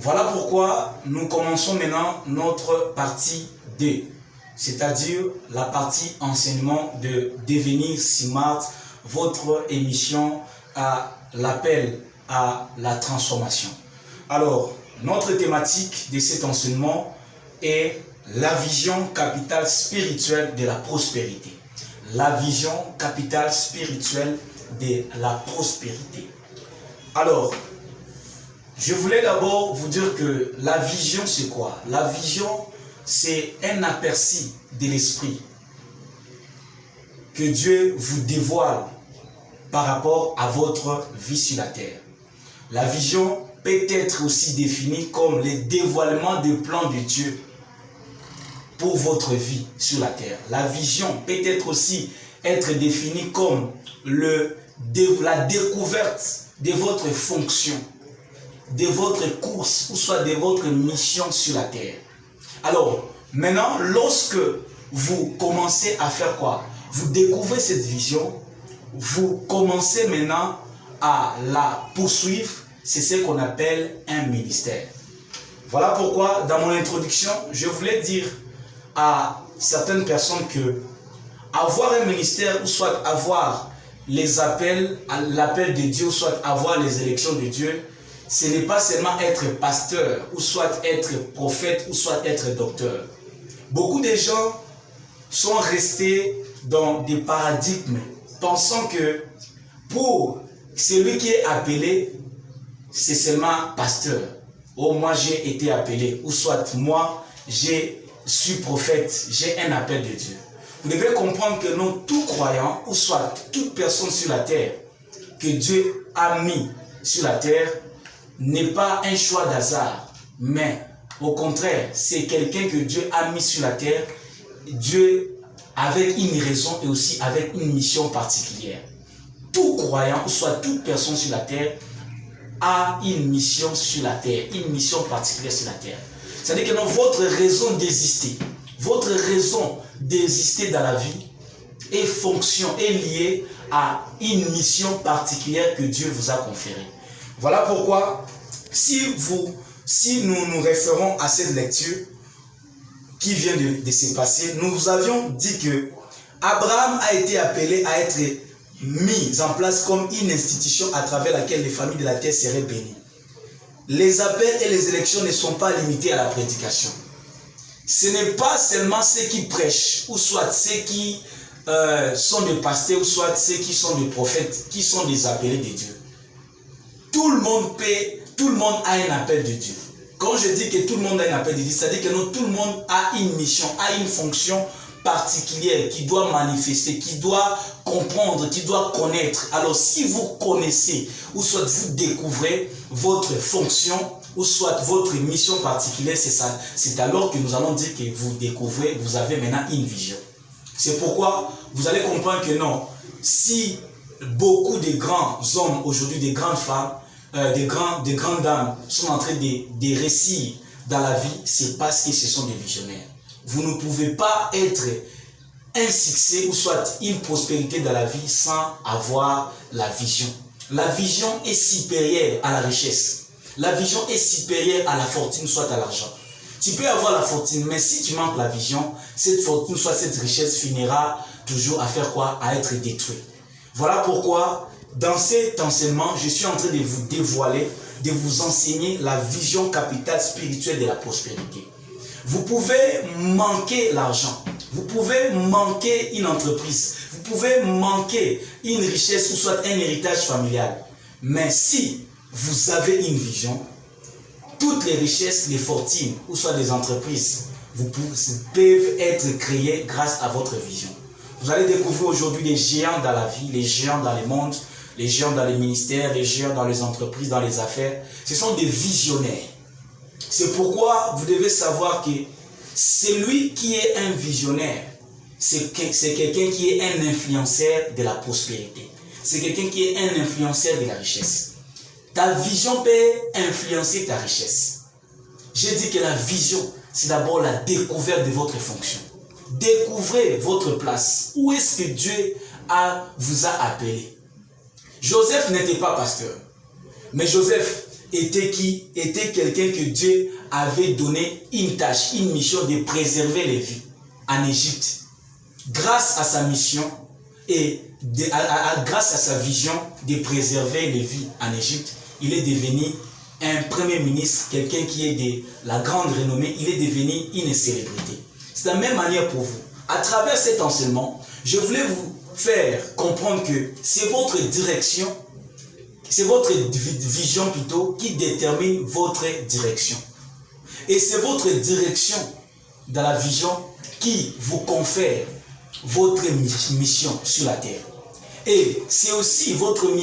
Voilà pourquoi nous commençons maintenant notre partie 2, c'est-à-dire la partie enseignement de devenir smart, votre émission à l'appel à la transformation. Alors, notre thématique de cet enseignement est la vision capitale spirituelle de la prospérité. La vision capitale spirituelle de la prospérité. Alors, je voulais d'abord vous dire que la vision, c'est quoi? La vision, c'est un aperçu de l'esprit que Dieu vous dévoile par rapport à votre vie sur la terre. La vision peut être aussi définie comme le dévoilement des plans de Dieu pour votre vie sur la terre. La vision peut être aussi définie comme la découverte de votre fonction, de votre course, ou soit de votre mission sur la terre. Alors, maintenant, lorsque vous commencez à faire quoi? Vous découvrez cette vision, vous commencez maintenant à la poursuivre, c'est ce qu'on appelle un ministère. Voilà pourquoi, dans mon introduction, je voulais dire à certaines personnes que avoir un ministère, ou soit avoir les appels, l'appel de Dieu, ou soit avoir les élections de Dieu, ce n'est pas seulement être pasteur, ou soit être prophète, ou soit être docteur. Beaucoup de gens sont restés dans des paradigmes, pensant que pour celui qui est appelé, c'est seulement pasteur. Oh, moi j'ai été appelé, ou soit moi je suis prophète, j'ai un appel de Dieu. Vous devez comprendre que non, tout croyant, ou soit toute personne sur la terre, que Dieu a mis sur la terre, n'est pas un choix d'hasard, mais au contraire, c'est quelqu'un que Dieu a mis sur la terre, Dieu avec une raison et aussi avec une mission particulière. Tout croyant, ou soit toute personne sur la terre, a une mission sur la terre, une mission particulière sur la terre. C'est-à-dire que votre raison d'exister, votre raison d'exister dans la vie et fonction est liée à une mission particulière que Dieu vous a conférée. Voilà pourquoi, si nous nous référons à cette lecture qui vient de se passer, nous vous avions dit que Abraham a été appelé à être mis en place comme une institution à travers laquelle les familles de la terre seraient bénies. Les appels et les élections ne sont pas limités à la prédication. Ce n'est pas seulement ceux qui prêchent, ou soit ceux qui sont des pasteurs, ou soit ceux qui sont des prophètes, qui sont des appelés de Dieu. Tout le monde a un appel de Dieu. Quand je dis que tout le monde a un appel de Dieu, c'est-à-dire que non, tout le monde a une mission, a une fonction particulière qui doit manifester, qui doit comprendre, qui doit connaître. Alors si vous connaissez, ou soit vous découvrez votre fonction, ou soit votre mission particulière, c'est ça. C'est alors que nous allons dire que vous découvrez, vous avez maintenant une vision. C'est pourquoi vous allez comprendre que non, si beaucoup de grands hommes aujourd'hui, des grandes femmes, des grandes dames sont en train de réussir dans la vie, c'est parce que ce sont des visionnaires. Vous ne pouvez pas être un succès ou soit une prospérité dans la vie sans avoir la vision. La vision est supérieure à la richesse. La vision est supérieure à la fortune, soit à l'argent. Tu peux avoir la fortune, mais si tu manques la vision, cette fortune, soit cette richesse finira toujours à faire quoi? À être détruite. Voilà pourquoi, dans cet enseignement, je suis en train de vous dévoiler, de vous enseigner la vision capitale spirituelle de la prospérité. Vous pouvez manquer l'argent, vous pouvez manquer une entreprise, vous pouvez manquer une richesse ou soit un héritage familial. Mais si vous avez une vision, toutes les richesses, les fortunes ou soit des entreprises peuvent être créées grâce à votre vision. Vous allez découvrir aujourd'hui les géants dans la vie, les géants dans les mondes, les géants dans les ministères, les géants dans les entreprises, dans les affaires. Ce sont des visionnaires. C'est pourquoi vous devez savoir que celui qui est un visionnaire, c'est quelqu'un qui est un influenceur de la prospérité. C'est quelqu'un qui est un influenceur de la richesse. Ta vision peut influencer ta richesse. J'ai dit que la vision, c'est d'abord la découverte de votre fonction. Découvrez votre place. Où est-ce que Dieu vous a appelé? Joseph n'était pas pasteur. Mais Joseph, était qui? Était quelqu'un que Dieu avait donné une tâche, une mission de préserver les vies en Égypte. Grâce à sa mission et grâce à sa vision de préserver les vies en Égypte, il est devenu un premier ministre, quelqu'un qui est de la grande renommée, il est devenu une célébrité. C'est de la même manière pour vous. À travers cet enseignement, je voulais vous faire comprendre que c'est votre direction, c'est votre vision plutôt qui détermine votre direction. Et c'est votre direction dans la vision qui vous confère votre mission sur la terre. Et c'est aussi votre mission